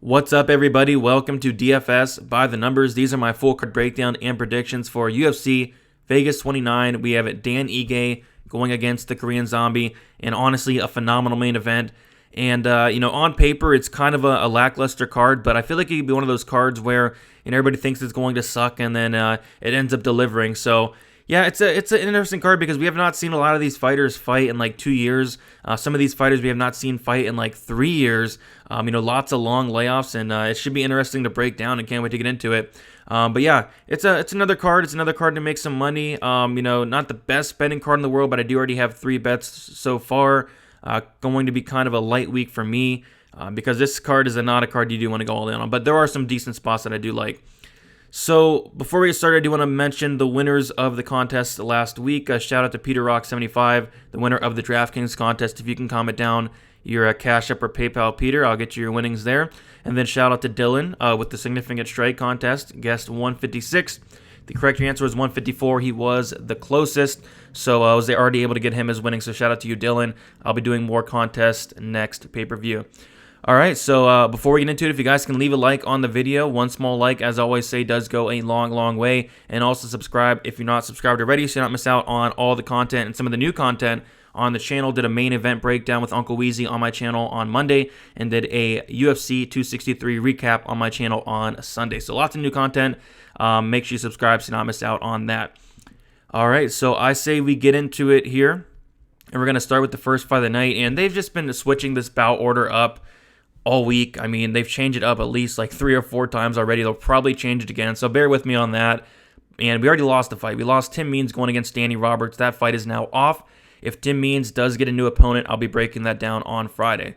What's up, everybody? Welcome to DFS by the numbers. These are my full card breakdown and predictions for UFC Vegas 29. We have Dan Ige going against the Korean Zombie, and honestly, a phenomenal main event. And, on paper, it's kind of a lackluster card, but I feel like it could be one of those cards where everybody thinks it's going to suck, and then it ends up delivering. So, yeah, it's an interesting card because we have not seen a lot of these fighters fight in like 2 years. Some of these fighters we have not seen fight in like 3 years. Lots of long layoffs, and it should be interesting to break down, and can't wait to get into it. But yeah, it's another card. It's another card to make some money. Not the best betting card in the world, but I do already have 3 bets so far. Going to be kind of a light week for me because this card is not a card you do want to go all in on. But there are some decent spots that I do like. So before we get started, I do want to mention the winners of the contest last week. Shout out to Peter Rock 75, the winner of the DraftKings contest. If you can comment down your Cashapp or PayPal, Peter, I'll get you your winnings there. And then shout out to Dylan with the Significant Strike contest, guessed 156. The correct answer was 154. He was the closest, so I was already able to get him his winnings. So shout out to you, Dylan. I'll be doing more contests next pay-per-view. All right, so before we get into it, if you guys can leave a like on the video, one small like, as I always say, does go a long, long way. And also subscribe if you're not subscribed already, so you don't miss out on all the content and some of the new content on the channel. Did a main event breakdown with Uncle Weezy on my channel on Monday, and did a UFC 263 recap on my channel on Sunday. So lots of new content. Make sure you subscribe so you don't miss out on that. All right, so I say we get into it here, and we're going to start with the first fight of the night. And they've just been switching this bout order up all week. I mean, they've changed it up at least like 3 or 4 times already. They'll probably change it again, so bear with me on that. And we already lost the fight. We lost Tim Means going against Danny Roberts. That fight is now off. If Tim Means does get a new opponent, I'll be breaking that down on Friday.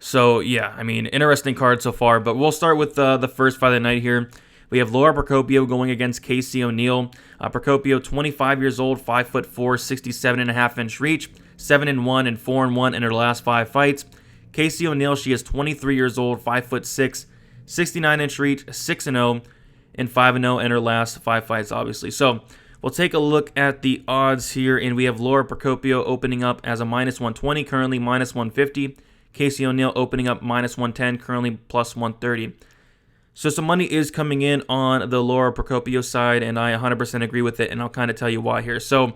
So, yeah, I mean, interesting card so far. But we'll start with the first fight of the night here. We have Laura Procopio going against Casey O'Neill. Procopio, 25 years old, 5'4", 67.5-inch reach, 7-1 and 4-1 in her last 5 fights. Casey O'Neill, she is 23 years old, 5'6", 69-inch reach, 6-0, and 5-0 in her last 5 fights, obviously. So we'll take a look at the odds here, and we have Laura Procopio opening up as a -120, currently -150. Casey O'Neill opening up -110, currently +130. So some money is coming in on the Laura Procopio side, and I 100% agree with it, and I'll kind of tell you why here. So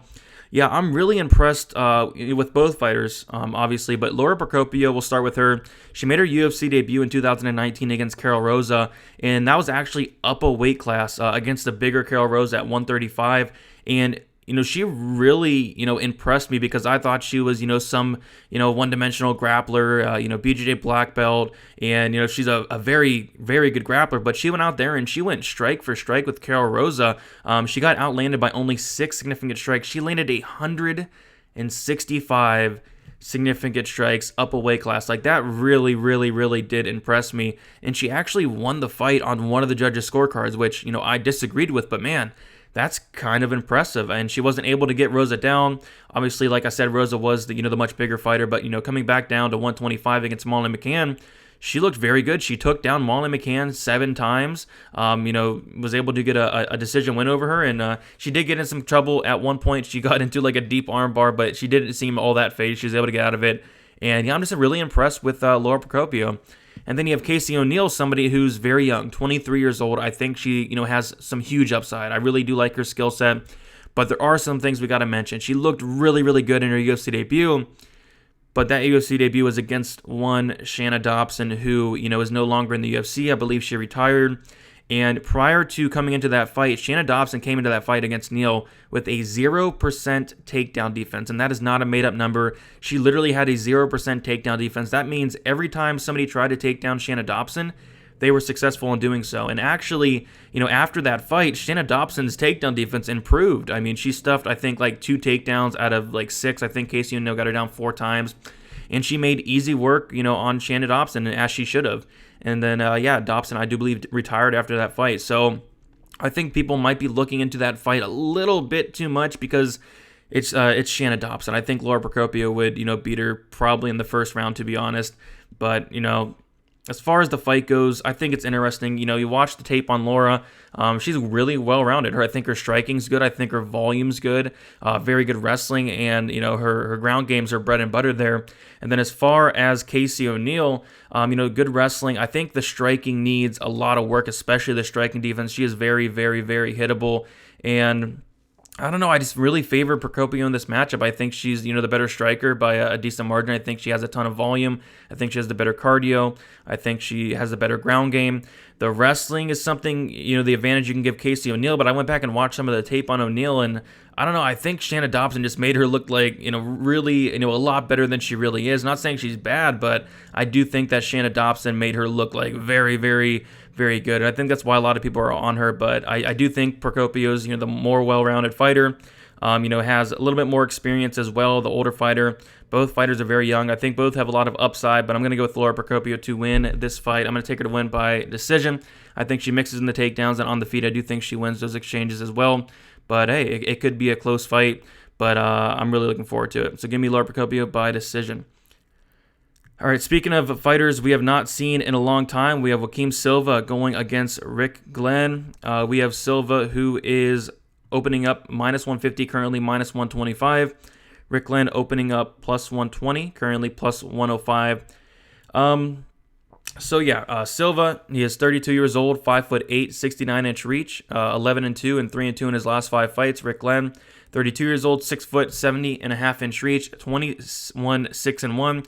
yeah, I'm really impressed with both fighters, obviously, but Laura Procopio, we'll start with her. She made her UFC debut in 2019 against Carol Rosa, and that was actually up a weight class against the bigger Carol Rosa at 135, and she really, impressed me because I thought she was, some, one-dimensional grappler, BJJ black belt, and, she's a very, very good grappler, but she went out there and she went strike for strike with Carol Rosa. She got outlanded by only 6 significant strikes. She landed 165 significant strikes up a weight class. Like, that really, really, really did impress me, and she actually won the fight on one of the judges' scorecards, which, I disagreed with, but man, that's kind of impressive. And she wasn't able to get Rosa down. Obviously, like I said, Rosa was the much bigger fighter, but coming back down to 125 against Molly McCann, she looked very good. She took down Molly McCann 7 times. Was able to get a decision win over her, and she did get in some trouble at one point. She got into like a deep arm bar, but she didn't seem all that phased. She was able to get out of it. And yeah, I'm just really impressed with Laura Procopio. And then you have Casey O'Neill, somebody who's very young, 23 years old. I think she, has some huge upside. I really do like her skill set, but there are some things we got to mention. She looked really, really good in her UFC debut, but that UFC debut was against one Shanna Dobson, who, is no longer in the UFC. I believe she retired. And prior to coming into that fight, Shanna Dobson came into that fight against Neal with a 0% takedown defense, and that is not a made-up number. She literally had a 0% takedown defense. That means every time somebody tried to take down Shanna Dobson, they were successful in doing so. And actually, after that fight, Shanna Dobson's takedown defense improved. I mean, she stuffed, I think, like 2 takedowns out of like 6. I think Casey O'Neill got her down 4 times. And she made easy work, on Shanna Dobson, as she should have. And then, Dobson, I do believe, retired after that fight. So I think people might be looking into that fight a little bit too much because it's Shanna Dobson. I think Laura Procopio would, beat her probably in the first round, to be honest. But, as far as the fight goes, I think it's interesting. You watch the tape on Laura. She's really well-rounded. I think her striking's good. I think her volume's good. Very good wrestling, and her ground games are bread and butter there. And then as far as Casey O'Neill, good wrestling. I think the striking needs a lot of work, especially the striking defense. She is very, very, very hittable, and I don't know. I just really favor Procopio in this matchup. I think she's, the better striker by a decent margin. I think she has a ton of volume. I think she has the better cardio. I think she has the better ground game. The wrestling is something, the advantage you can give Casey O'Neill, but I went back and watched some of the tape on O'Neill, and I don't know. I think Shanna Dobson just made her look like, really, a lot better than she really is. Not saying she's bad, but I do think that Shanna Dobson made her look like very, very, very good. And I think that's why a lot of people are on her, but I do think Procopio's, the more well-rounded fighter, has a little bit more experience as well, the older fighter. Both fighters are very young. I think both have a lot of upside, but I'm going to go with Laura Procopio to win this fight. I'm going to take her to win by decision. I think she mixes in the takedowns, and on the feet, I do think she wins those exchanges as well. But hey, it could be a close fight, but I'm really looking forward to it. So give me Laura Procopio by decision. All right, speaking of fighters we have not seen in a long time, we have Joaquim Silva going against Rick Glenn. We have Silva, who is opening up -150, currently -125. Rick Glenn opening up +120, currently +105. Silva, he is 32 years old, 5'8", 69-inch reach, 11-2 and 3-2 in his last 5 fights. Rick Glenn, 32 years old, 6 foot, 70.5-inch reach, 21-6-1.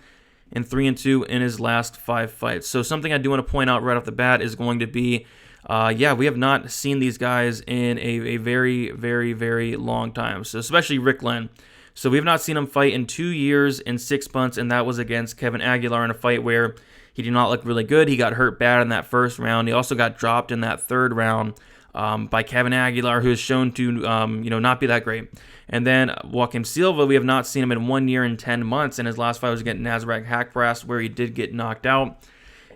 and 3-2 in his last 5 fights. So something I do want to point out right off the bat is going to be, we have not seen these guys in a very, very, very long time. So especially Rick Glenn. So we have not seen him fight in 2 years and 6 months, and that was against Kevin Aguilar in a fight where he did not look really good. He got hurt bad in that first round. He also got dropped in that third round by Kevin Aguilar, who is shown to not be that great. And then Joaquim Silva, we have not seen him in 1 year and 10 months. And his last fight was against Nasrat Haqparast, where he did get knocked out.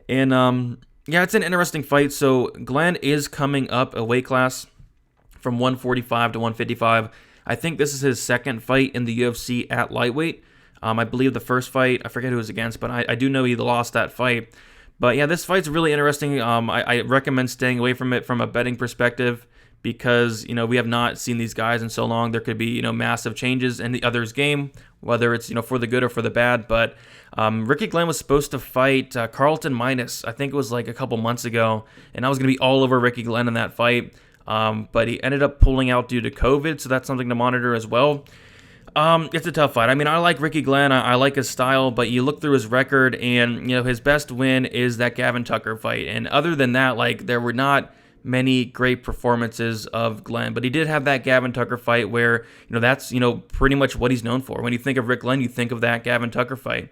And it's an interesting fight. So Glenn is coming up a weight class from 145 to 155. I think this is his second fight in the UFC at lightweight. I believe the first fight, I forget who it was against, but I do know he lost that fight. But yeah, this fight's really interesting. I recommend staying away from it from a betting perspective, because we have not seen these guys in so long. There could be massive changes in the other's game, whether it's for the good or for the bad. But Ricky Glenn was supposed to fight Carlton Minas, I think it was like a couple months ago, and I was going to be all over Ricky Glenn in that fight. But he ended up pulling out due to COVID, so that's something to monitor as well. It's a tough fight. I mean, I like Ricky Glenn. I like his style, but you look through his record, and his best win is that Gavin Tucker fight. And other than that, there were not many great performances of Glenn, but he did have that Gavin Tucker fight where, that's, pretty much what he's known for. When you think of Rick Glenn, you think of that Gavin Tucker fight.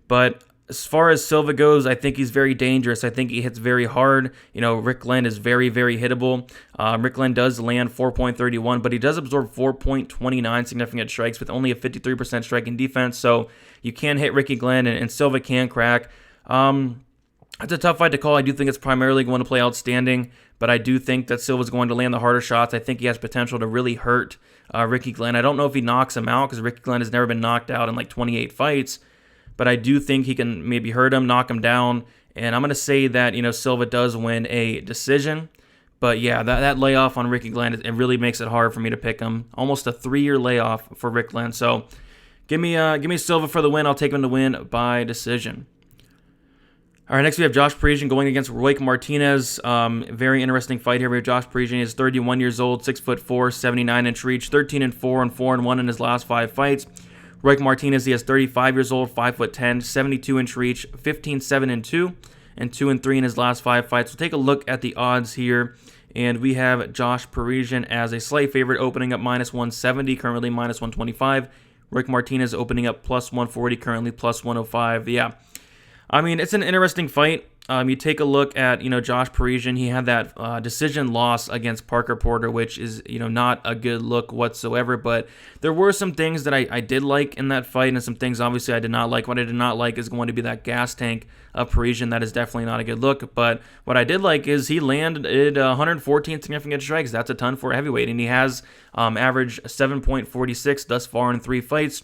But as far as Silva goes, I think he's very dangerous. I think he hits very hard. Rick Glenn is very, very hittable. Rick Glenn does land 4.31, but he does absorb 4.29 significant strikes with only a 53% striking defense. So you can hit Ricky Glenn, and Silva can crack. It's a tough fight to call. I do think it's primarily going to play outstanding, but I do think that Silva's going to land the harder shots. I think he has potential to really hurt Ricky Glenn. I don't know if he knocks him out, because Ricky Glenn has never been knocked out in 28 fights, but I do think he can maybe hurt him, knock him down, and I'm going to say that, Silva does win a decision. But yeah, that layoff on Ricky Glenn, it really makes it hard for me to pick him. Almost a 3-year layoff for Rick Glenn. So give me Silva for the win. I'll take him to win by decision. All right, next we have Josh Parisian going against Royk Martinez. Very interesting fight here. We have Josh Parisian. He's 31 years old, 6'4", 79-inch reach, 13-4 and 4-1 in his last 5 fights. Royk Martinez, he is 35 years old, 5'10", 72-inch reach, 15-7-2 and 2-3 in his last 5 fights. So take a look at the odds here, and we have Josh Parisian as a slight favorite, opening up -170, currently -125. Royk Martinez opening up +140, currently +105. Yeah. I mean, it's an interesting fight. You take a look at, Josh Parisian. He had that decision loss against Parker Porter, which is, not a good look whatsoever. But there were some things that I did like in that fight, and some things, obviously, I did not like. What I did not like is going to be that gas tank of Parisian, that is definitely not a good look. But what I did like is he landed 114 significant strikes. That's a ton for a heavyweight, and he has averaged 7.46 thus far in 3 fights.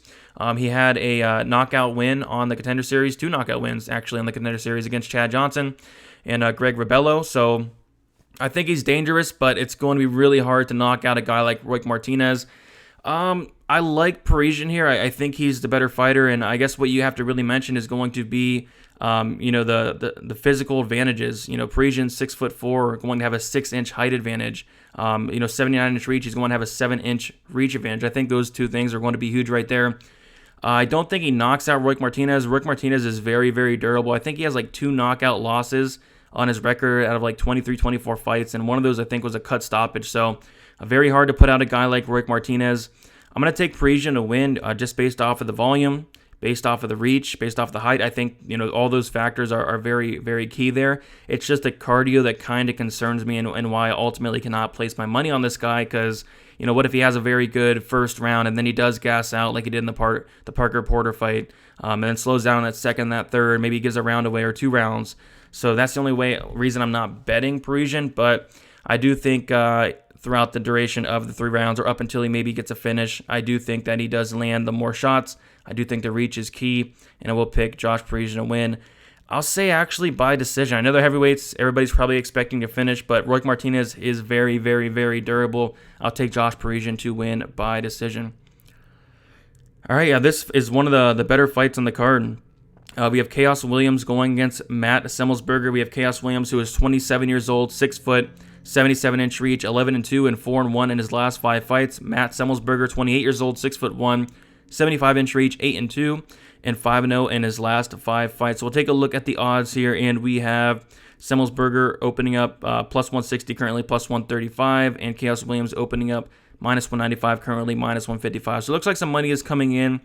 He had a knockout win on the Contender Series, 2 knockout wins actually on the Contender Series against Chad Johnson and Greg Rebello. So I think he's dangerous, but it's going to be really hard to knock out a guy like Roy Martinez. I like Parisian here. I think he's the better fighter, and I guess what you have to really mention is going to be, the physical advantages. Parisian's 6'4", going to have a 6-inch height advantage. 79-inch reach, he's going to have a 7-inch reach advantage. I think those 2 things are going to be huge right there. I don't think he knocks out Roy Martinez. Roy Martinez is very, very durable. I think he has like 2 knockout losses on his record out of like 23, 24 fights, and one of those I think was a cut stoppage. So very hard to put out a guy like Roy Martinez. I'm going to take Parisian to win just based off of the volume, based off of the reach, based off the height. I think all those factors are very, very key there. It's just the cardio that kind of concerns me and why I ultimately cannot place my money on this guy, because what if he has a very good first round and then he does gas out like he did in the Parker Porter fight, and then slows down that second, that third, maybe he gives a round away or 2 rounds. So that's the only reason I'm not betting Parisian, but I do think throughout the duration of the 3 rounds or up until he maybe gets a finish, I do think that he does land the more shots. I do think the reach is key, and I will pick Josh Parisian to win. I'll say actually by decision. I know they're heavyweights. Everybody's probably expecting to finish, but Roy Martinez is very, very, very durable. I'll take Josh Parisian to win by decision. All right, yeah, this is one of the better fights on the card. We have Chaos Williams going against Matt Semelsberger. We have Chaos Williams, who is 27 years old, 6 foot, 77-inch reach, 11-2 and 4-1 in his last 5 fights. Matt Semelsberger, 28 years old, 6'1", 75-inch reach, 8-2 and 5-0 in his last 5 fights. So we'll take a look at the odds here, and we have Semelsberger opening up plus 160 currently, plus 135, and Chaos Williams opening up minus 195 currently, minus 155. So it looks like some money is coming in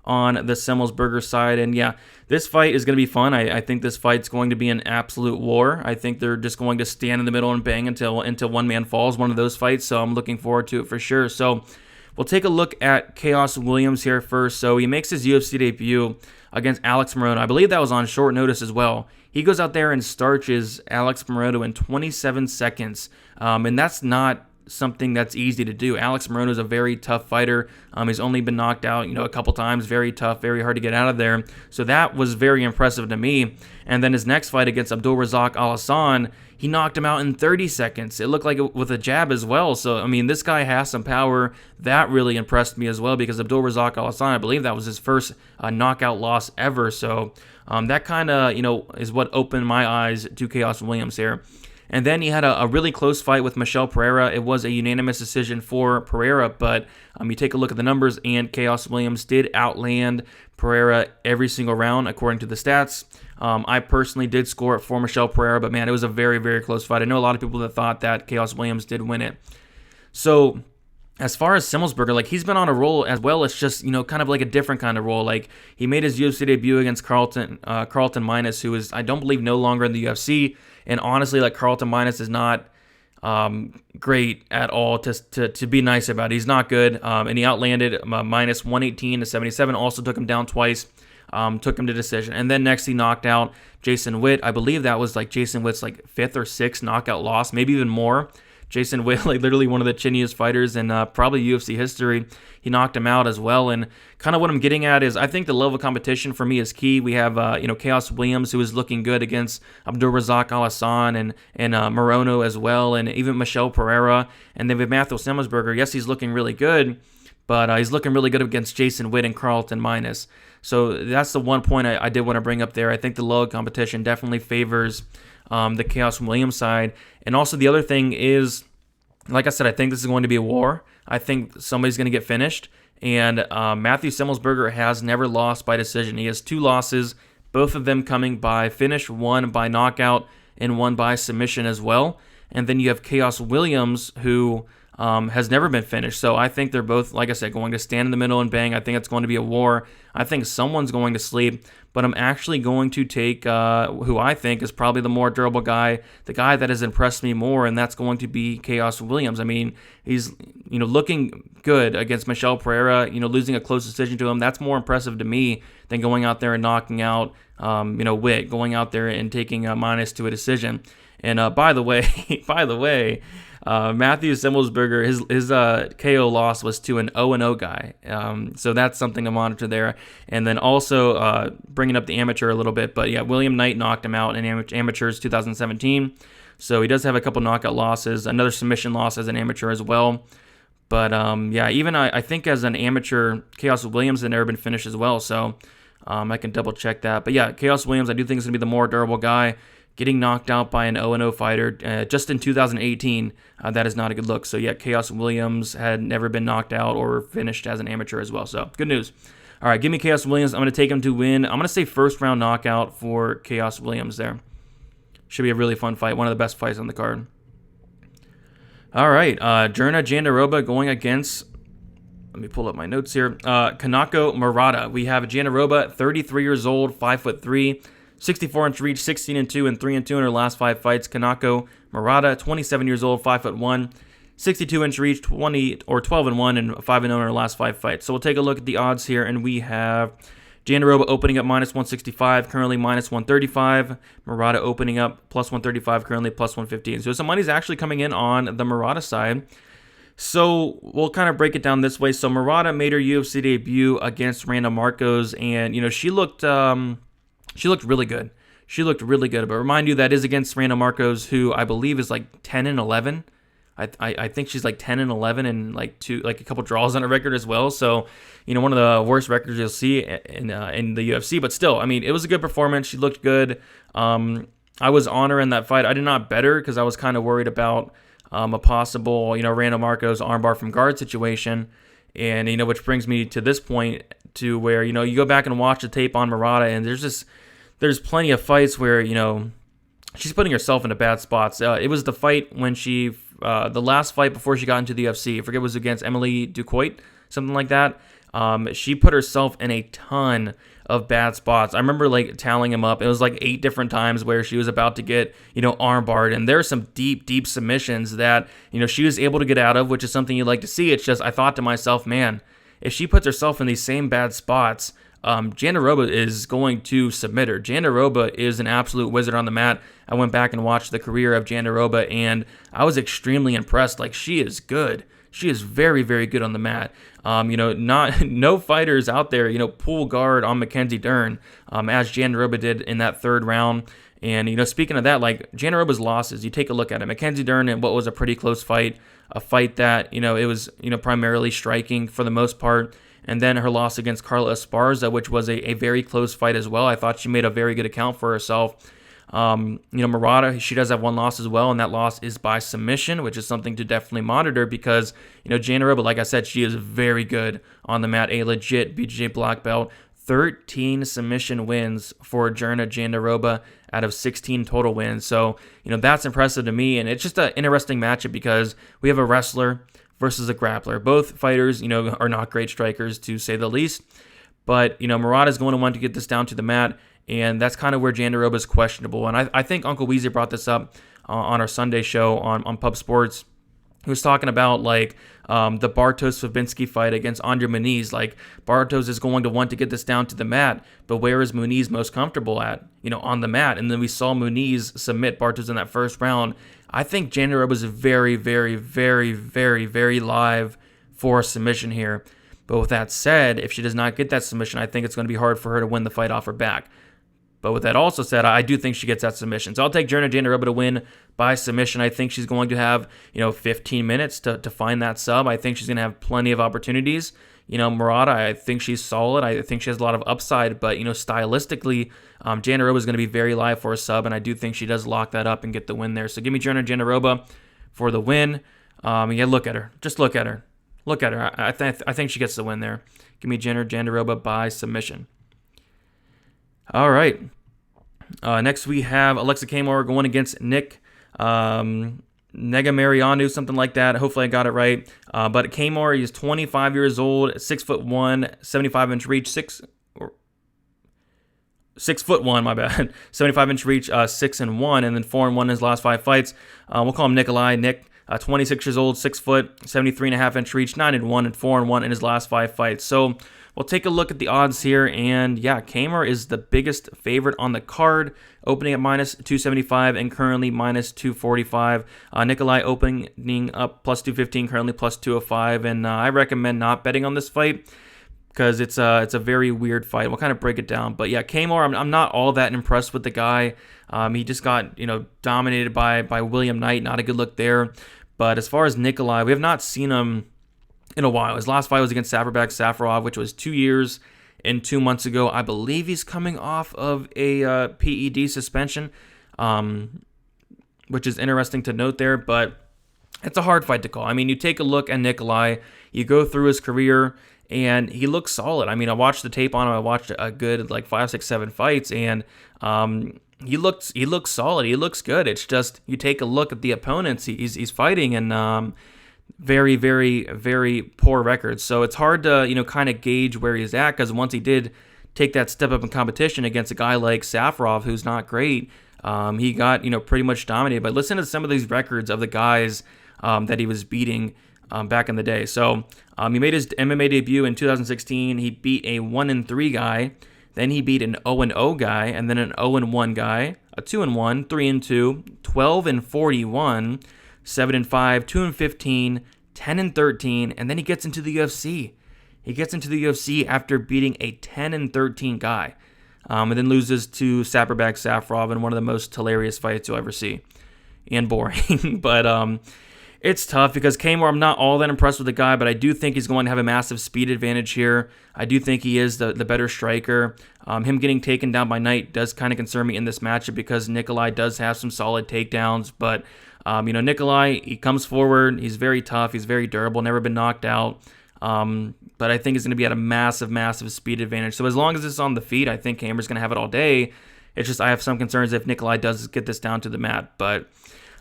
on the Semelsberger side. And yeah, this fight is going to be fun. I think this fight's going to be an absolute war. I think they're just going to stand in the middle and bang until one man falls, one of those fights. So I'm looking forward to it for sure. So we'll take a look at Chaos Williams here first. So he makes his UFC debut against Alex Morata. I believe that was on short notice as well. He goes out there and starches Alex Morata in 27 seconds. And that's not something that's easy to do. Alex Morata is a very tough fighter. He's only been knocked out, a couple times. Very tough, very hard to get out of there. So that was very impressive to me. And then his next fight against Abdulrazak Al-Hassan, he knocked him out in 30 seconds. It looked like it with a jab as well. So, this guy has some power. That really impressed me as well, because Abdulrazak Al-Hassan, I believe that was his first knockout loss ever. So that kind of, is what opened my eyes to Chaos Williams here. And then he had a really close fight with Michel Pereira. It was a unanimous decision for Pereira, but you take a look at the numbers, and Chaos Williams did outland Pereira every single round according to the stats. I personally did score it for Michel Pereira, but man, it was a very, very close fight. I know a lot of people that thought that Chaos Williams did win it. So as far as Semelsberger, he's been on a roll as well. It's just, kind of like a different kind of roll. He made his UFC debut against Carlton Minus, who is, I don't believe, no longer in the UFC. And honestly, Carlton Minus is not great at all to be nice about. He's not good. And he outlanded minus 118 to 77. Also took him down twice. Took him to decision. And then next he knocked out Jason Witt. I believe that was Jason Witt's 5th or 6th knockout loss, maybe even more. Jason Witt, literally one of the chiniest fighters in probably UFC history. He knocked him out as well. And kind of what I'm getting at is I think the level of competition for me is key. We have, Chaos Williams, who is looking good against Abdulrazak Al-Hassan and Morono as well, and even Michel Pereira. And then we have Matthew Semelsberger. Yes, he's looking really good, but he's looking really good against Jason Witt and Carlton Minus. So that's the one point I did want to bring up there. I think the level of competition definitely favors the Chaos Williams side. And also the other thing is, like I said, I think this is going to be a war. I think somebody's going to get finished. And Matthew Semelsberger has never lost by decision. He has 2 losses, both of them coming by finish, 1 by knockout and 1 by submission as well. And then you have Chaos Williams, who has never been finished. So I think they're both, like I said, going to stand in the middle and bang. I think it's going to be a war. I think someone's going to sleep, but I'm actually going to take who I think is probably the more durable guy, the guy that has impressed me more, and that's going to be Chaos Williams. I mean, he's looking good against Michel Pereira, losing a close decision to him. That's more impressive to me than going out there and knocking out Witt, going out there and taking a minus to a decision. And by the way, Matthew Semelsberger, his KO loss was to an 0-0 guy. So that's something to monitor there. And then also bringing up the amateur a little bit. But yeah, William Knight knocked him out in amateurs 2017. So he does have a couple knockout losses, another submission loss as an amateur as well. But yeah, even I think as an amateur, Chaos Williams had never been finished as well. So I can double check that. But yeah, Chaos Williams, I do think is going to be the more durable guy. Getting knocked out by an 0-0 fighter just in 2018, that is not a good look. So yeah, Chaos Williams had never been knocked out or finished as an amateur as well. So good news. All right, give me Chaos Williams. I'm going to take him to win. I'm going to say first round knockout for Chaos Williams there. Should be a really fun fight. One of the best fights on the card. All right, Jandarova going against, let me pull up my notes here, Kanako Morata. We have Jandarova, 33 years old, 5'3", 64-inch reach, 16-2 and 3-2 in her last 5 fights. Kanako Morata, 27 years old, 5'1", 62-inch reach, 12-1 and 5-0 in her last 5 fights. So we'll take a look at the odds here, and we have Jandarova opening up minus 165, currently minus 135. Morata opening up plus 135, currently plus 115. So some money's actually coming in on the Morata side. So we'll kind of break it down this way. So Morata made her UFC debut against Randa Marcos, and she looked really good. But remind you, that is against Randa Marcos, who I believe is like 10-11. I think she's like 10-11 and like a couple draws on her record as well. So, one of the worst records you'll see in the UFC. But still, I mean, it was a good performance. She looked good. I was on her in that fight. I did not bet her because I was kind of worried about a possible, Randa Marcos armbar from guard situation. And, which brings me to this point to where, you go back and watch the tape on Morata, and there's plenty of fights where, she's putting herself into bad spots. It was the fight when the last fight before she got into the UFC, I forget, it was against Emily Ducoit, something like that. She put herself in a ton of bad spots. I remember tallying him up. It was 8 different times where she was about to get, armbarred. And there are some deep submissions that, she was able to get out of, which is something you'd like to see. It's just, I thought to myself, man, if she puts herself in these same bad spots, Jandarova is going to submit her. Jandarova is an absolute wizard on the mat. I went back and watched the career of Jandarova, and I was extremely impressed. She is good. She is very, very good on the mat. No fighters out there, pull guard on Mackenzie Dern, as Jandarova did in that 3rd round. And, speaking of that, Jandarova's losses, you take a look at it. Mackenzie Dern in what was a pretty close fight, a fight that, it was, primarily striking for the most part. And then her loss against Carla Esparza, which was a very close fight as well. I thought she made a very good account for herself. Morata, she does have one loss as well, and that loss is by submission, which is something to definitely monitor because, Jandarova, like I said, she is very good on the mat, a legit BJJ black belt. 13 submission wins for Jandarova out of 16 total wins. So, that's impressive to me, and it's just an interesting matchup because we have a wrestler versus a grappler. Both fighters, are not great strikers, to say the least. But, Morata is going to want to get this down to the mat, and that's kind of where Jandarova is questionable. And I think Uncle Weezy brought this up on our Sunday show on Pub Sports. He was talking about, the Bartos-Fabinski fight against Andre Muniz. Bartos is going to want to get this down to the mat, but where is Muniz most comfortable at? On the mat. And then we saw Muniz submit Bartos in that 1st round. I think Jandarova is very, very, very, very, very live for a submission here. But with that said, if she does not get that submission, I think it's going to be hard for her to win the fight off her back. But with that also said, I do think she gets that submission. So I'll take Jandarova to win by submission. I think she's going to have, 15 minutes to find that sub. I think she's going to have plenty of opportunities. Morata, I think she's solid. I think she has a lot of upside. But, stylistically, Jandarova is going to be very live for a sub. And I do think she does lock that up and get the win there. So give me Jandarova for the win. Look at her. Just look at her. Look at her. I think she gets the win there. Give me Jandarova by submission. All right. Next we have Alexa Camur going against Negamarianu, something like that. Hopefully I got it right. But Kamer, he's 25 years old, 6'1", 75-inch reach, 6'1", my bad. 75-inch reach, 6-1, and then 4-1 in his last 5 fights. We'll call him Nikolai. Nick, 26 years old, 6 foot, 73.5-inch reach, 9-1, and 4-1 in his last 5 fights. So we'll take a look at the odds here, and yeah, Kamer is the biggest favorite on the card, opening at minus 275 and currently minus 245. Nikolai opening up plus 215, currently plus 205, and I recommend not betting on this fight because it's a very weird fight. We'll kind of break it down, but yeah, Kamer, I'm not all that impressed with the guy. He just got dominated by William Knight. Not a good look there. But as far as Nikolai, we have not seen him in a while. His last fight was against Safarov, which was 2 years and 2 months ago. I believe he's coming off of a PED suspension, which is interesting to note there. But it's a hard fight to call. I mean, you take a look at Nikolai, you go through his career, and he looks solid. I mean, I watched the tape on him. I watched a good 5, 6, 7 fights, and he looks solid. He looks good. It's just you take a look at the opponents he's fighting, and very, very, very poor records. So it's hard to kind of gauge where he's at, because once he did take that step up in competition against a guy like Safarov, who's not great, he got pretty much dominated. But listen to some of these records of the guys that he was beating back in the day. So he made his MMA debut in 2016. He beat a 1-3 guy. Then he beat an 0-0 guy, and then an 0-1 guy, a 2-1, 3-2, 12-41, 7-5, 2-15, 10-13, and then he gets into the UFC. He gets into the UFC after beating a 10-13 guy, and then loses to Spivak KO in one of the most hilarious fights you'll ever see, and boring. But it's tough because Kamer, I'm not all that impressed with the guy, but I do think he's going to have a massive speed advantage here. I do think he is the better striker. Him getting taken down by Knight does kind of concern me in this matchup because Nikolai does have some solid takedowns. But, Nikolai, he comes forward. He's very tough. He's very durable, never been knocked out. But I think he's going to be at a massive, massive speed advantage. So as long as it's on the feet, I think Kamer's going to have it all day. It's just I have some concerns if Nikolai does get this down to the mat. But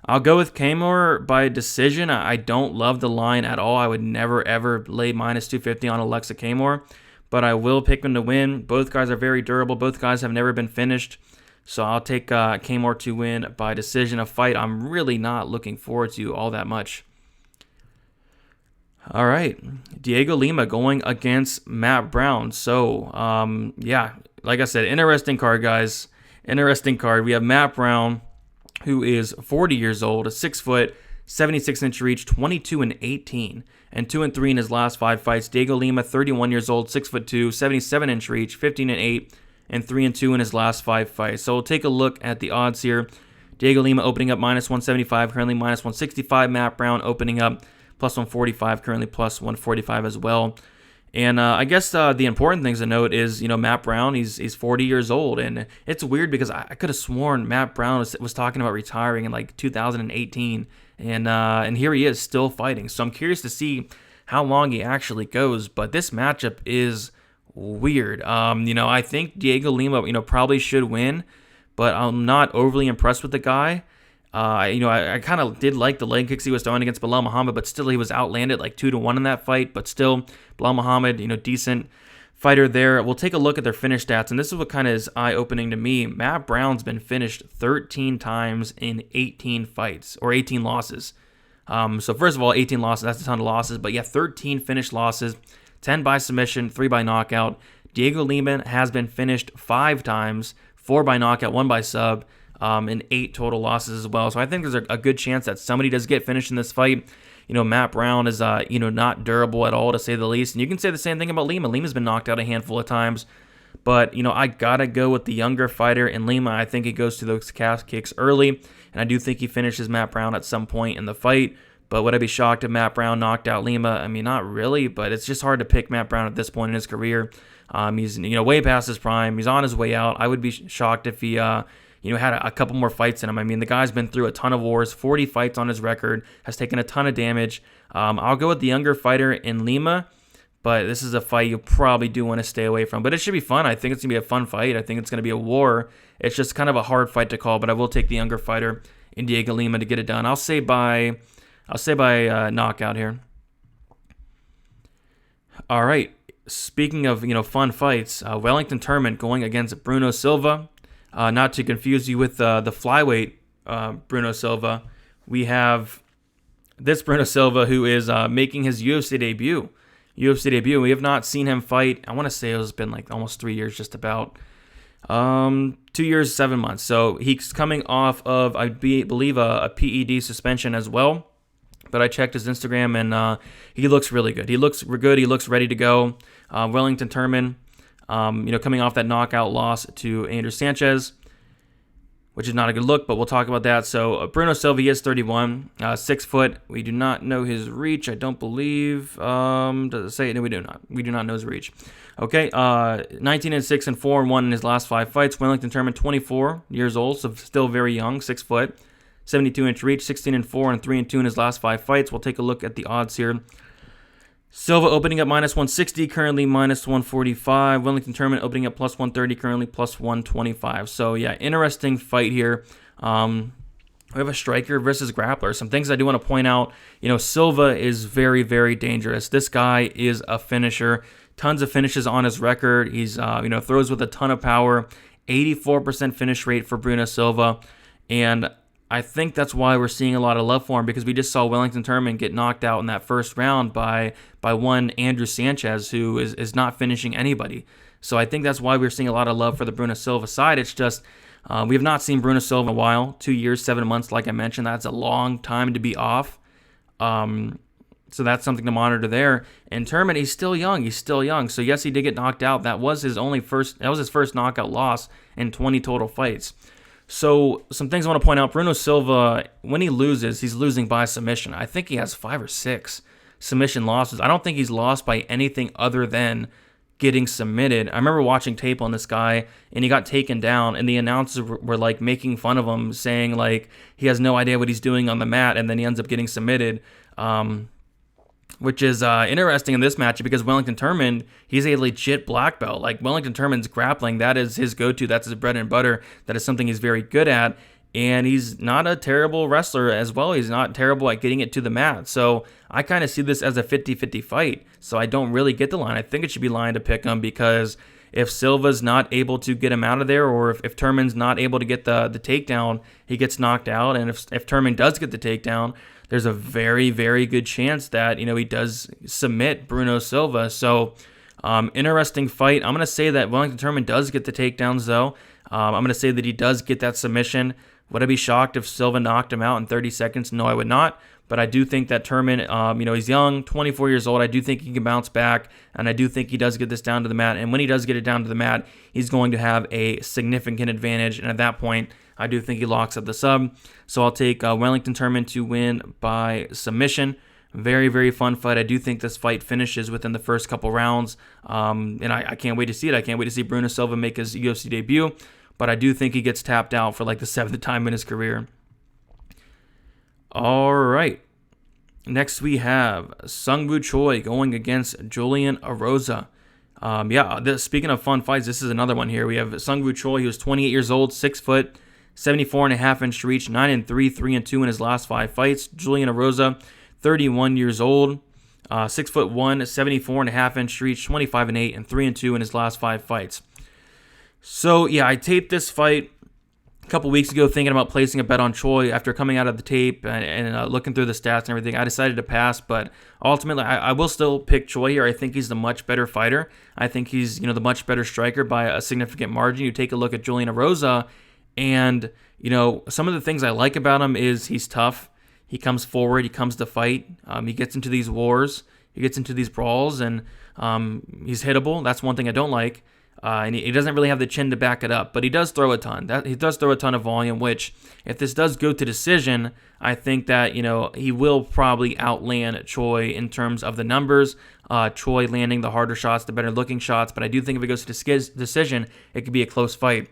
I'll go with Kamer by decision. I don't love the line at all. I would never, ever lay minus 250 on Alexa Kamer, but I will pick him to win. Both guys are very durable. Both guys have never been finished, so I'll take Kamer to win by decision, a fight I'm really not looking forward to all that much. All right, Diego Lima going against Matt Brown. So, like I said, interesting card, guys. Interesting card. We have Matt Brown, who is 40 years old, 6 foot, 76-inch reach, 22-18, and 2-3 in his last 5 fights. Diego Lima, 31 years old, 6'2", 77-inch reach, 15-8, and 3-2 in his last 5 fights. So we'll take a look at the odds here. Diego Lima opening up minus 175, currently minus 165. Matt Brown opening up plus 145, currently plus 145 as well. And I guess the important things to note is, Matt Brown, he's 40 years old. And it's weird because I could have sworn Matt Brown was talking about retiring in 2018. And here he is still fighting. So I'm curious to see how long he actually goes. But this matchup is weird. I think Diego Lima, probably should win. But I'm not overly impressed with the guy. I kind of did like the leg kicks he was throwing against Belal Muhammad, but still he was outlanded 2-1 in that fight. But still, Belal Muhammad, decent fighter there. We'll take a look at their finish stats, and this is what kind of is eye-opening to me. Matt Brown's been finished 13 times in 18 fights, or 18 losses. So first of all, 18 losses, that's a ton of losses. But yeah, 13 finished losses, 10 by submission, 3 by knockout. Diego Lima has been finished 5 times, 4 by knockout, 1 by sub. And 8 total losses as well. So I think there's a good chance that somebody does get finished in this fight. Matt Brown is, not durable at all, to say the least. And you can say the same thing about Lima. Lima's been knocked out a handful of times. But, I got to go with the younger fighter in Lima. I think he goes to those calf kicks early. And I do think he finishes Matt Brown at some point in the fight. But would I be shocked if Matt Brown knocked out Lima? I mean, not really. But it's just hard to pick Matt Brown at this point in his career. He's, way past his prime. He's on his way out. I would be shocked if he had a couple more fights in him. I mean, the guy's been through a ton of wars, 40 fights on his record, has taken a ton of damage. I'll go with the younger fighter in Lima, but this is a fight you probably do want to stay away from. But it should be fun. I think it's going to be a fun fight. I think it's going to be a war. It's just kind of a hard fight to call, but I will take the younger fighter in Diego Lima to get it done. I'll say by knockout here. All right. Speaking of fun fights, Wellington Turman going against Bruno Silva. Not to confuse you with the flyweight Bruno Silva, we have this Bruno Silva who is making his UFC debut. We have not seen him fight. I want to say it's been like almost 3 years, just about 2 years, 7 months. So he's coming off of, I believe, a PED suspension as well. But I checked his Instagram, and he looks really good. He looks good. He looks ready to go. Wellington Turman, coming off that knockout loss to Andrew Sanchez, which is not a good look, but we'll talk about that. So Bruno Silva, he is 31, 6 foot. We do not know his reach, I don't believe. Does it say? No, we do not. We do not know his reach. Okay, 19-6 and 4-1 in his last 5 fights. Wellington Turman, 24 years old, so still very young, 6 foot. 72-inch reach, 16-4 and 3-2 in his last 5 fights. We'll take a look at the odds here. Silva opening up -160, currently -145. Wellington Turman opening up +130, currently +125. So yeah, interesting fight here. We have a striker versus grappler. Some things I do want to point out. Silva is very, very dangerous. This guy is a finisher. Tons of finishes on his record. He's throws with a ton of power. 84% finish rate for Bruno Silva, and I think that's why we're seeing a lot of love for him, because we just saw Wellington Turman get knocked out in that first round by one Andrew Sanchez, who is not finishing anybody. So I think that's why we're seeing a lot of love for the Bruno Silva side. It's just we have not seen Bruno Silva in a while. 2 years, 7 months, like I mentioned. That's a long time to be off. So that's something to monitor there. And Turman, he's still young. So yes, he did get knocked out. That was his first knockout loss in 20 total fights. So some things I want to point out. Bruno Silva, when he loses, he's losing by submission. I think he has 5 or 6 submission losses. I don't think he's lost by anything other than getting submitted. I remember watching tape on this guy, and he got taken down, and the announcers were like making fun of him, saying like he has no idea what he's doing on the mat, and then he ends up getting submitted. Which is interesting in this matchup, because Wellington Turman, he's a legit black belt. Like, Wellington Turman's grappling, that is his go-to. That's his bread and butter. That is something he's very good at. And he's not a terrible wrestler as well. He's not terrible at getting it to the mat. So I kind of see this as a 50-50 fight. So I don't really get the line. I think it should be line to pick him, because if Silva's not able to get him out of there, or if Turman's not able to get the takedown, he gets knocked out. And if Turman does get the takedown, there's a very, very good chance that, he does submit Bruno Silva. So, interesting fight. I'm going to say that Wellington Turman does get the takedowns, though. I'm going to say that he does get that submission. Would I be shocked if Silva knocked him out in 30 seconds? No, I would not. But I do think that Turman, he's young, 24 years old. I do think he can bounce back, and I do think he does get this down to the mat. And when he does get it down to the mat, he's going to have a significant advantage. And at that point, I do think he locks up the sub. So I'll take Wellington Turman to win by submission. Very, very fun fight. I do think this fight finishes within the first couple rounds. And I can't wait to see it. I can't wait to see Bruno Silva make his UFC debut. But I do think he gets tapped out for like the 7th time in his career. All right. Next we have Sungwoo Choi going against Julian Rosa. Speaking of fun fights, this is another one here. We have Sungwoo Choi. He was 28 years old, 6 foot, 74.5-inch reach, 9-3, 3-2 in his last 5 fights. Julian Rosa, 31 years old, 6'1", 74.5-inch reach, 25-8, and 3-2 in his last 5 fights. So yeah, I taped this fight a couple weeks ago, thinking about placing a bet on Choi. After coming out of the tape and looking through the stats and everything, I decided to pass, but ultimately I will still pick Choi here. I think he's the much better fighter. I think he's the much better striker by a significant margin. You take a look at Julian Rosa, and some of the things I like about him is he's tough. He comes forward. He comes to fight. He gets into these wars. He gets into these brawls, and he's hittable. That's one thing I don't like. And he doesn't really have the chin to back it up, but he does throw a ton. He does throw a ton of volume, which, if this does go to decision, I think that, he will probably outland Choi in terms of the numbers. Choi landing the harder shots, the better looking shots, but I do think if it goes to decision, it could be a close fight.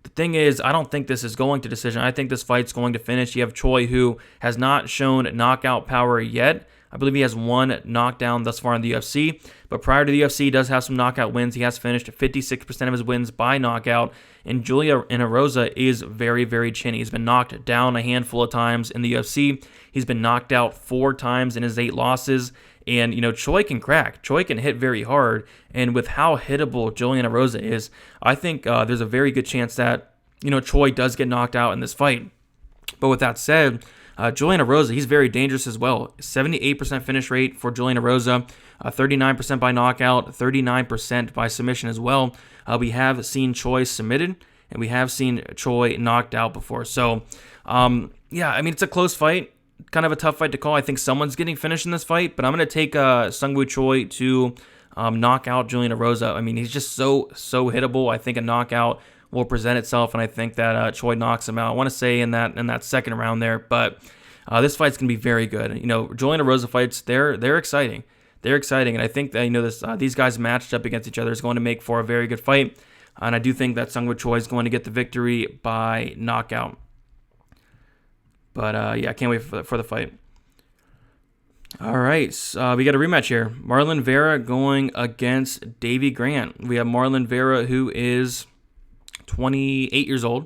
The thing is, I don't think this is going to decision. I think this fight's going to finish. You have Choi, who has not shown knockout power yet. I believe he has one knockdown thus far in the UFC. But prior to the UFC, he does have some knockout wins. He has finished 56% of his wins by knockout. And Rosa is very, very chinny. He's been knocked down a handful of times in the UFC. He's been knocked out 4 times in his 8 losses. And, Choi can crack. Choi can hit very hard. And with how hittable Rosa is, I think there's a very good chance that, Choi does get knocked out in this fight. But with that said, Rosa, he's very dangerous as well. 78% finish rate for Rosa, 39% by knockout, 39% by submission as well. We have seen Choi submitted, and we have seen Choi knocked out before. So, it's a close fight. Kind of a tough fight to call. I think someone's getting finished in this fight, but I'm going to take Sungwoo Choi to knock out Rosa. He's just so hittable. I think a knockout will present itself, and I think that Choi knocks him out. I want to say in that second round there, but this fight's going to be very good. Rosa fights, they're exciting. They're exciting, and I think that these guys matched up against each other is going to make for a very good fight, and I do think that Sungwoo Choi is going to get the victory by knockout. But I can't wait for the fight. All right, we got a rematch here. Marlon Vera going against Davy Grant. We have Marlon Vera, who is 28 years old,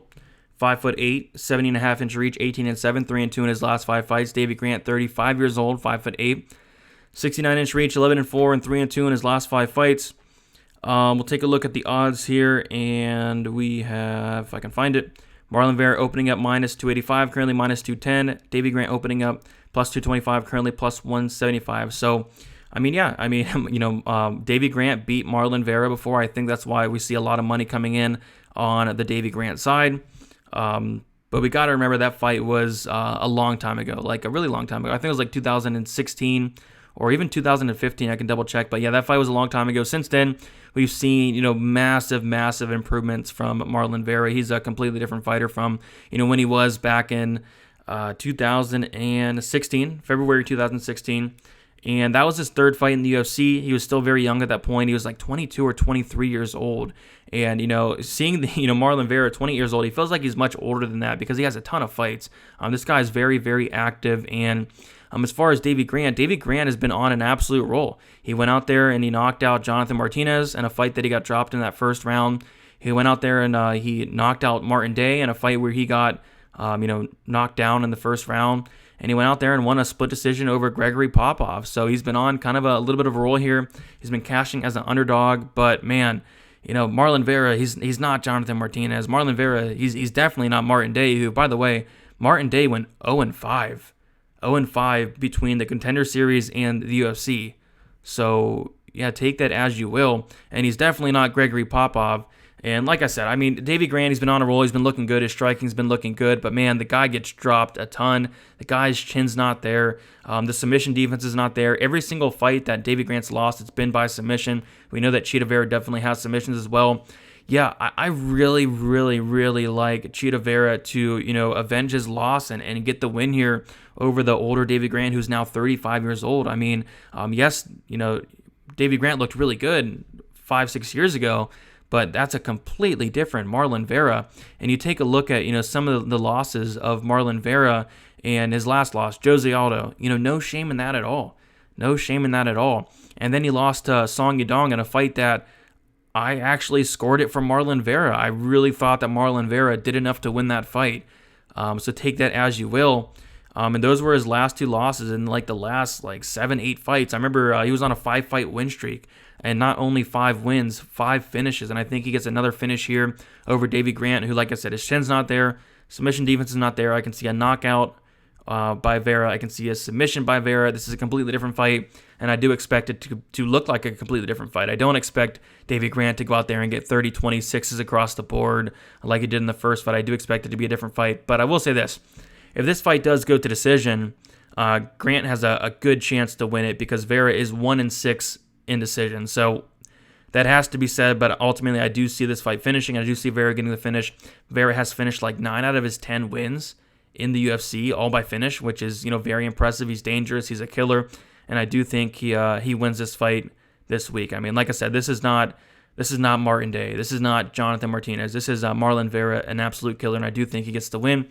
5'8", 70.5-inch reach, 18-7, 3-2 in his last 5 fights. Davy Grant, 35 years old, 5'8", 69-inch reach, 11-4, and 3-2 in his last 5 fights. We'll take a look at the odds here, and we have, if I can find it, Marlon Vera opening up minus 285, currently minus 210. Davy Grant opening up plus 225, currently plus 175. So, Davy Grant beat Marlon Vera before. I think that's why we see a lot of money coming in on the Davy Grant side. But we got to remember that fight was a long time ago, like a really long time ago. I think it was like 2016 or even 2015. I can double check. But yeah, that fight was a long time ago. Since then, we've seen, massive improvements from Marlon Vera. He's a completely different fighter from, when he was back in 2016, February 2016. And that was his 3rd fight in the UFC. He was still very young at that point. He was like 22 or 23 years old. And, seeing the, Marlon Vera, 20 years old, he feels like he's much older than that because he has a ton of fights. This guy is very, very active. And as far as Davy Grant has been on an absolute roll. He went out there and he knocked out Jonathan Martinez in a fight that he got dropped in that first round. He went out there and he knocked out Martin Day in a fight where he got, knocked down in the first round. And he went out there and won a split decision over Gregory Popov. So he's been on kind of a little bit of a roll here. He's been cashing as an underdog. But, man, Marlon Vera, he's not Jonathan Martinez. Marlon Vera, he's definitely not Martin Day, who, by the way, Martin Day went 0-5. 0-5 between the Contender Series and the UFC. So, yeah, take that as you will. And he's definitely not Gregory Popov. And like I said, Davy Grant, he's been on a roll. He's been looking good. His striking's been looking good. But, man, the guy gets dropped a ton. The guy's chin's not there. The submission defense is not there. Every single fight that Davy Grant's lost, it's been by submission. We know that Chita Vera definitely has submissions as well. Yeah, I really, really, really like Chita Vera to, avenge his loss and get the win here over the older Davy Grant, who's now 35 years old. Yes, Davy Grant looked really good 5-6 years ago, but that's a completely different Marlon Vera. And you take a look at, some of the losses of Marlon Vera and his last loss, Jose Aldo, no shame in that at all. No shame in that at all. And then he lost to Song Yadong in a fight that I actually scored it for Marlon Vera. I really thought that Marlon Vera did enough to win that fight. So take that as you will. And those were his last 2 losses in the last 7-8 fights. I remember he was on a 5-fight win streak. And not only 5 wins, 5 finishes. And I think he gets another finish here over Davy Grant, who, like I said, his chin's not there. Submission defense is not there. I can see a knockout by Vera. I can see a submission by Vera. This is a completely different fight. And I do expect it to look like a completely different fight. I don't expect Davy Grant to go out there and get 30-26s across the board like he did in the first fight. I do expect it to be a different fight. But I will say this. If this fight does go to decision, Grant has a good chance to win it because Vera is 1-6 in decision. So that has to be said, but ultimately I do see this fight finishing. I do see Vera getting the finish. Vera has finished 9 out of his 10 wins in the UFC, all by finish, which is, very impressive. He's dangerous. He's a killer. And I do think he wins this fight this week. Like I said, this is not Martin Day. This is not Jonathan Martinez. This is Marlon Vera, an absolute killer, and I do think he gets the win.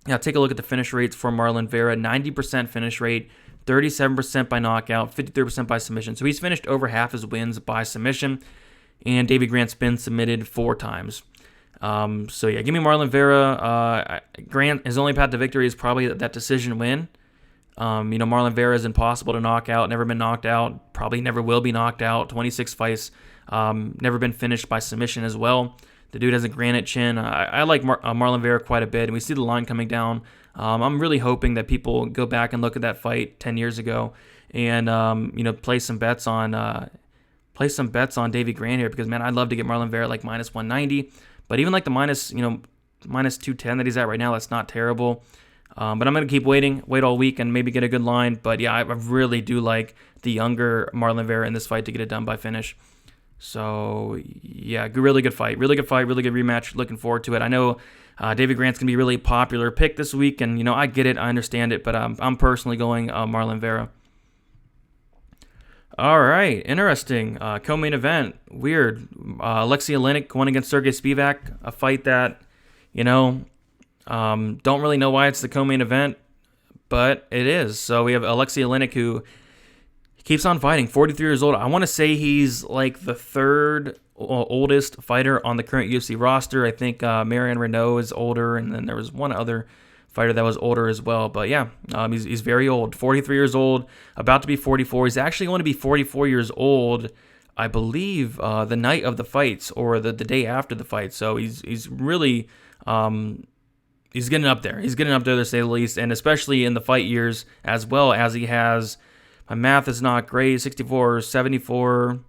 Now, take a look at the finish rates for Marlon Vera. 90% finish rate, 37% by knockout, 53% by submission. So he's finished over half his wins by submission. And Davey Grant's been submitted 4 times. So yeah, give me Marlon Vera. Grant, his only path to victory is probably that decision win. Marlon Vera is impossible to knock out, never been knocked out, probably never will be knocked out. 26 fights, never been finished by submission as well. The dude has a granite chin. I like Marlon Vera quite a bit, and we see the line coming down. I'm really hoping that people go back and look at that fight 10 years ago and place some bets on Davey Grant here, because man, I'd love to get Marlon Vera like minus 190, but even like the minus 210 that he's at right now, that's not terrible. But I'm going to keep wait all week and maybe get a good line. But yeah, I really do like the younger Marlon Vera in this fight to get it done by finish. So yeah, really good fight, really good rematch. Looking forward to it. I know Davey Grant's going to be a really popular pick this week, and I get it, I understand it, but I'm personally going Marlon Vera. All right, interesting. Co-main event, weird. Alexei Olynyk going against Sergey Spivak, a fight that, don't really know why it's the co-main event, but it is. So we have Alexei Olynyk, who keeps on fighting, 43 years old. I want to say he's like the 3rd oldest fighter on the current UFC roster. I think Marion Renault is older, and then there was one other fighter that was older as well. But yeah, he's very old, 43 years old, about to be 44. He's actually going to be 44 years old, I believe, the night of the fights or the day after the fight. So he's really he's getting up there. He's getting up there, to say the least, and especially in the fight years, as well as he has, my math is not great, 64, 74,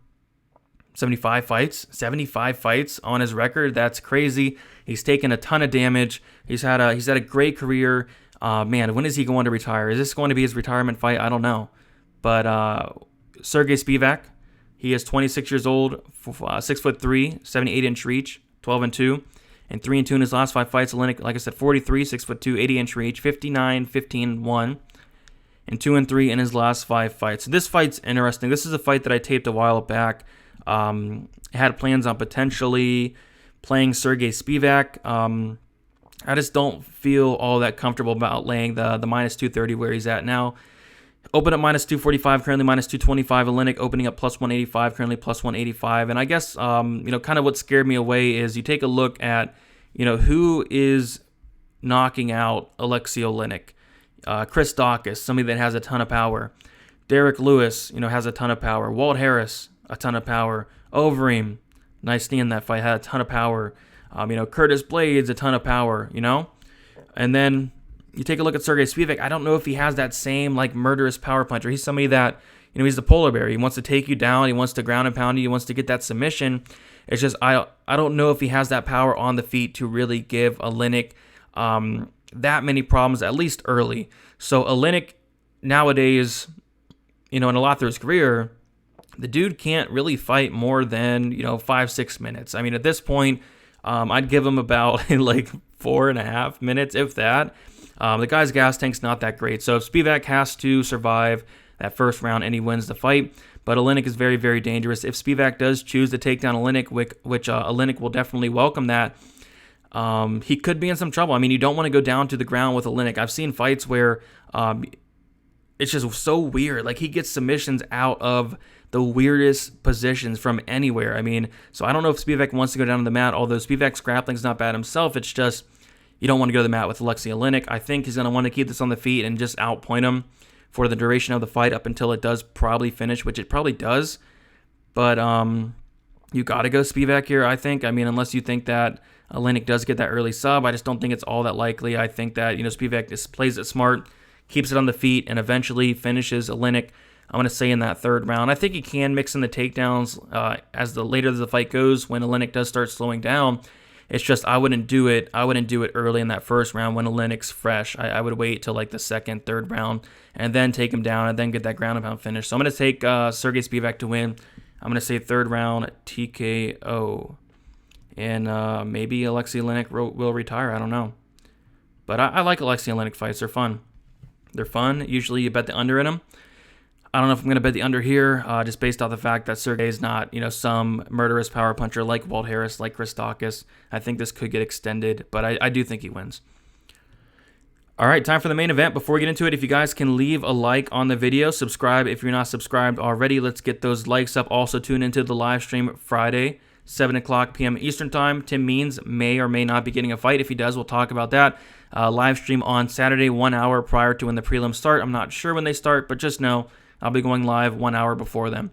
75 fights on his record. That's crazy. He's taken a ton of damage. He's had a great career. Man, when is he going to retire? Is this going to be his retirement fight? I don't know. But Sergey Spivak, he is 26 years old, 6'3", 78-inch reach, 12-2. And 3-2 in his last 5 fights. Olynyk, like I said, 43, 6'2", 80-inch reach, 59, 15-1, and 2-3 in his last 5 fights. So this fight's interesting. This is a fight that I taped a while back. Had plans on potentially playing Sergey Spivak. I just don't feel all that comfortable about laying the minus 230 where he's at now. Open up minus 245, currently minus 225. Olynyk opening up plus 185, currently plus 185. And I guess, kind of what scared me away is you take a look at, who is knocking out Alexei Olynyk. Chris Daukaus, somebody that has a ton of power. Derek Lewis, has a ton of power. Walt Harris, a ton of power. Overeem, nice knee in that fight, had a ton of power. Curtis Blades, a ton of power, And then you take a look at Sergey Spivak. I don't know if he has that same murderous power puncher. He's somebody that, he's the polar bear. He wants to take you down. He wants to ground and pound you. He wants to get that submission. It's just I don't know if he has that power on the feet to really give Olynyk that many problems, at least early. So Olynyk nowadays, in a lot through his career, the dude can't really fight more than 5-6 minutes. I mean, at this point, I'd give him about 4.5 minutes, if that. The guy's gas tank's not that great. So if Spivak has to survive that first round and he wins the fight, but Olynyk is very, very dangerous. If Spivak does choose to take down Olynyk, which Olynyk will definitely welcome that, he could be in some trouble. I mean, you don't want to go down to the ground with Olynyk. I've seen fights where it's just so weird. He gets submissions out of the weirdest positions from anywhere. I mean, so I don't know if Spivak wants to go down to the mat, although Spivak's grappling's not bad himself. It's just, you don't want to go to the mat with Alexei Olynyk. I think he's going to want to keep this on the feet and just outpoint him for the duration of the fight up until it does probably finish, which it probably does. But you got to go Spivak here, I think. I mean, unless you think that Olynyk does get that early sub, I just don't think it's all that likely. I think that, Spivak just plays it smart, keeps it on the feet, and eventually finishes Olynyk, I'm going to say, in that third round. I think he can mix in the takedowns as the later the fight goes when Olynyk does start slowing down. It's just I wouldn't do it early in that first round when Olynyk's fresh. I would wait till the second, third round and then take him down and then get that ground and pound finish. So I'm going to take Sergey Spivak to win. I'm going to say third round TKO. And maybe Alexei Olynyk will retire. I don't know. But I like Alexei Olynyk fights. They're fun. Usually you bet the under in them. I don't know if I'm going to bet the under here, just based off the fact that Sergey is not, some murderous power puncher like Walt Harris, like Chris Daukaus. I think this could get extended, but I do think he wins. All right, time for the main event. Before we get into it, if you guys can leave a like on the video, subscribe if you're not subscribed already. Let's get those likes up. Also, tune into the live stream Friday, 7 o'clock p.m. Eastern Time. Tim Means may or may not be getting a fight. If he does, we'll talk about that. Live stream on Saturday, 1 hour prior to when the prelims start. I'm not sure when they start, but just know I'll be going live 1 hour before them.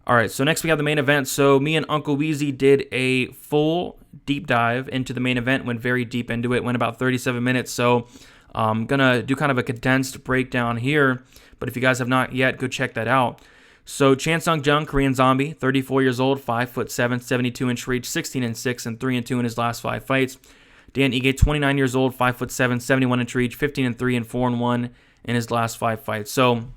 All right, so next we have the main event. So me and Uncle Weezy did a full deep dive into the main event, went very deep into it, went about 37 minutes. So I'm going to do kind of a condensed breakdown here, but if you guys have not yet, go check that out. So Chan Sung Jung, Korean Zombie, 34 years old, 5'7", 72-inch reach, 16-6 and 3-2 in his last 5 fights. Dan Ige, 29 years old, 5'7", 71-inch reach, 15-3 and 4-1 in his last 5 fights. So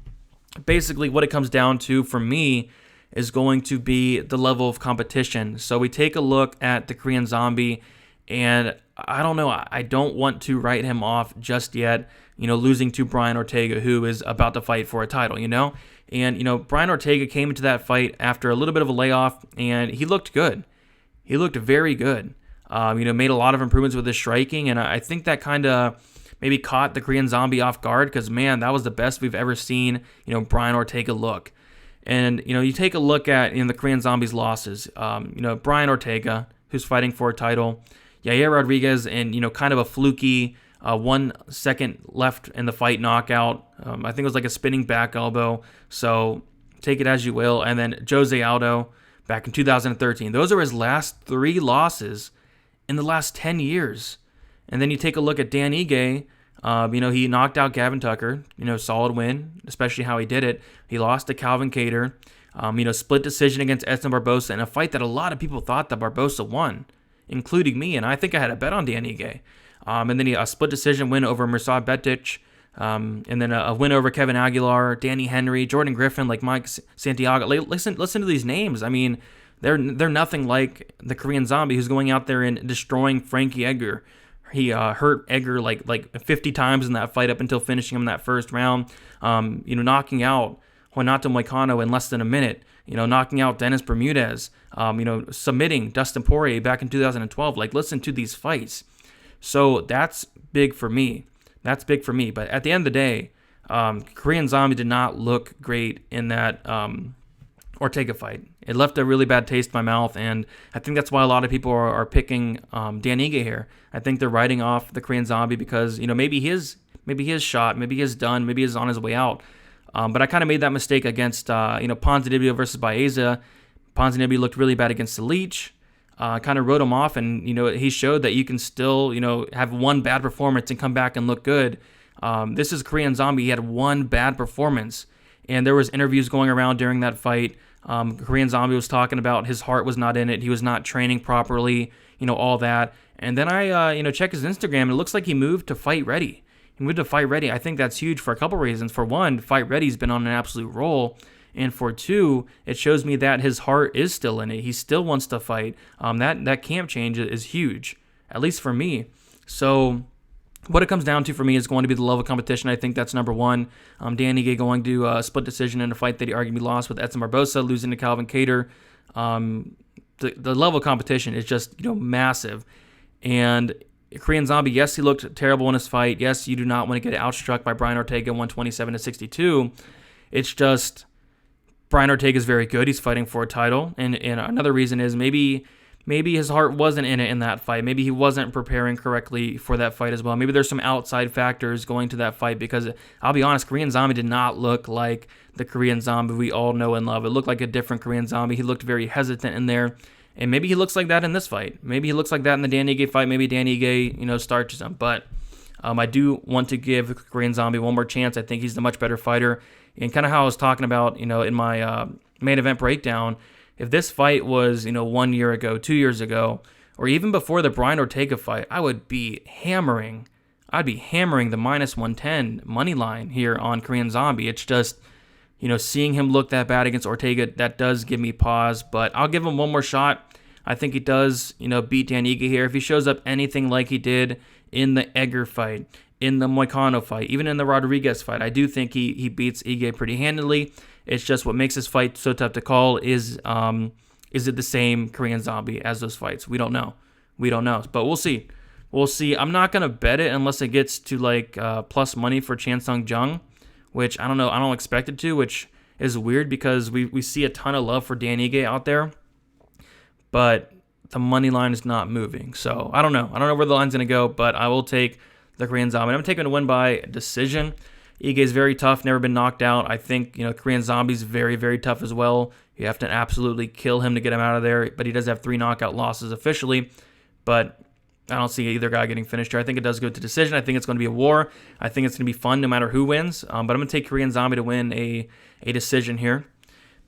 basically what it comes down to for me is going to be the level of competition. So we take a look at the Korean Zombie, and I don't know, I don't want to write him off just yet, losing to Brian Ortega, who is about to fight for a title, And, Brian Ortega came into that fight after a little bit of a layoff, and he looked good. He looked very good. Made a lot of improvements with his striking, and I think that kind of maybe caught the Korean Zombie off guard because, man, that was the best we've ever seen, Brian Ortega look. And, you take a look at the Korean Zombie's losses, Brian Ortega, who's fighting for a title, Yair Rodriguez, and, kind of a fluky 1 second left in the fight knockout. I think it was like a spinning back elbow. So take it as you will. And then Jose Aldo back in 2013. Those are his last 3 losses in the last 10 years. And then you take a look at Dan Ige. He knocked out Gavin Tucker. Solid win, especially how he did it. He lost to Calvin Kattar. Split decision against Edson Barbosa in a fight that a lot of people thought that Barbosa won, including me, and I think I had a bet on Dan Ige. And then a split decision win over Mirsad Betic, and then a win over Kevin Aguilar, Danny Henry, Jordan Griffin, like Mike Santiago. Listen to these names. I mean, they're nothing like the Korean Zombie, who's going out there and destroying Frankie Edgar. He hurt Edgar like 50 times in that fight up until finishing him in that first round. Knocking out Renato Moicano in less than a minute. Knocking out Dennis Bermudez. Submitting Dustin Poirier back in 2012. Listen to these fights. So that's big for me. But at the end of the day, Korean Zombie did not look great in that Ortega fight. It left a really bad taste in my mouth, and I think that's why a lot of people are picking Dan Ige here. I think they're writing off the Korean Zombie because maybe he is shot, maybe he is done, maybe he's on his way out. But I kind of made that mistake against Ponzinibbio versus Baeza. Ponzinibbio looked really bad against the Leech. Kind of wrote him off, and he showed that you can still have one bad performance and come back and look good. This is Korean Zombie. He had one bad performance, and there was interviews going around during that fight. Korean Zombie was talking about his heart was not in it. He was not training properly, all that. And then I check his Instagram, and it looks like he moved to Fight Ready. I think that's huge for a couple reasons. For one, Fight Ready's been on an absolute roll. And for 2, it shows me that his heart is still in it. He still wants to fight. That camp change is huge, at least for me. So what it comes down to for me is going to be the level of competition. I think that's number 1. Dan Ige going to a split decision in a fight that he arguably lost with Edson Barbosa, losing to Calvin Kattar. The level of competition is just massive. And Korean Zombie, yes, he looked terrible in his fight. Yes, you do not want to get outstruck by Brian Ortega, 127-62. It's just Brian Ortega is very good. He's fighting for a title. And another reason is maybe his heart wasn't in it in that fight. Maybe he wasn't preparing correctly for that fight as well. Maybe there's some outside factors going to that fight because, I'll be honest, Korean Zombie did not look like the Korean Zombie we all know and love. It looked like a different Korean Zombie. He looked very hesitant in there. And maybe he looks like that in this fight. Maybe he looks like that in the Dan Ige fight. Maybe Dan Ige, starches him. But I do want to give Korean Zombie one more chance. I think he's the much better fighter. And kind of how I was talking about, in my main event breakdown, if this fight was, 1 year ago, 2 years ago, or even before the Brian Ortega fight, I would be hammering the -110 money line here on Korean Zombie. It's just, seeing him look that bad against Ortega, that does give me pause, but I'll give him one more shot. I think he does, beat Dan Ige here. If he shows up anything like he did in the Edgar fight, in the Moicano fight, even in the Rodriguez fight, I do think he beats Ige pretty handily. It's just what makes this fight so tough to call is it the same Korean Zombie as those fights? We don't know, but we'll see. We'll see. I'm not going to bet it unless it gets to like plus money for Chan Sung Jung, which I don't know. I don't expect it to, which is weird because we see a ton of love for Dan Ige out there, but the money line is not moving. So I don't know. I don't know where the line's going to go, but I will take the Korean Zombie. I'm taking a win by decision. Ige is very tough, never been knocked out. I think, Korean Zombie's very, very tough as well. You have to absolutely kill him to get him out of there, but he does have 3 knockout losses officially, but I don't see either guy getting finished here. I think it does go to decision. I think it's going to be a war. I think it's going to be fun no matter who wins, but I'm going to take Korean Zombie to win a decision here.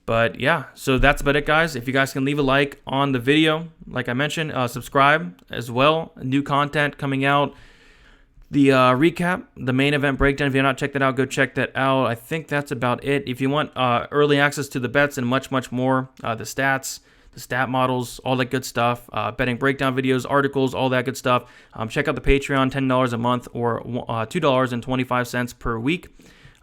But yeah, so that's about it, guys. If you guys can leave a like on the video, like I mentioned, subscribe as well. New content coming out. The recap, the main event breakdown. If you have not checked that out, go check that out. I think that's about it. If you want early access to the bets and much, much more, the stats, the stat models, all that good stuff, betting breakdown videos, articles, all that good stuff, check out the Patreon, $10 a month or $2.25 per week.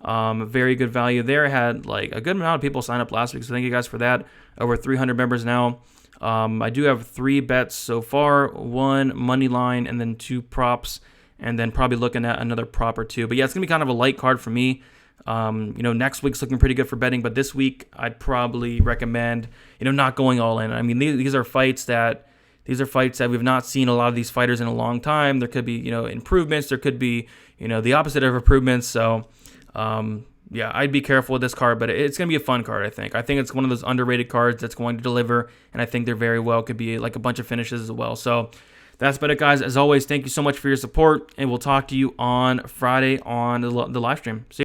Very good value there. Had like a good amount of people sign up last week, so thank you guys for that. Over 300 members now. I do have 3 bets so far, 1 money line and then 2 props, and then probably looking at another prop or 2. But yeah, it's gonna be kind of a light card for me. Next week's looking pretty good for betting, but this week I'd probably recommend not going all in. I mean, these are fights that we've not seen a lot of these fighters in a long time. There could be improvements. There could be the opposite of improvements. So yeah, I'd be careful with this card, but it's going to be a fun card, I think. I think it's one of those underrated cards that's going to deliver, and I think there very well could be like a bunch of finishes as well. So that's about it, guys. As always, thank you so much for your support, and we'll talk to you on Friday on the live stream. See you.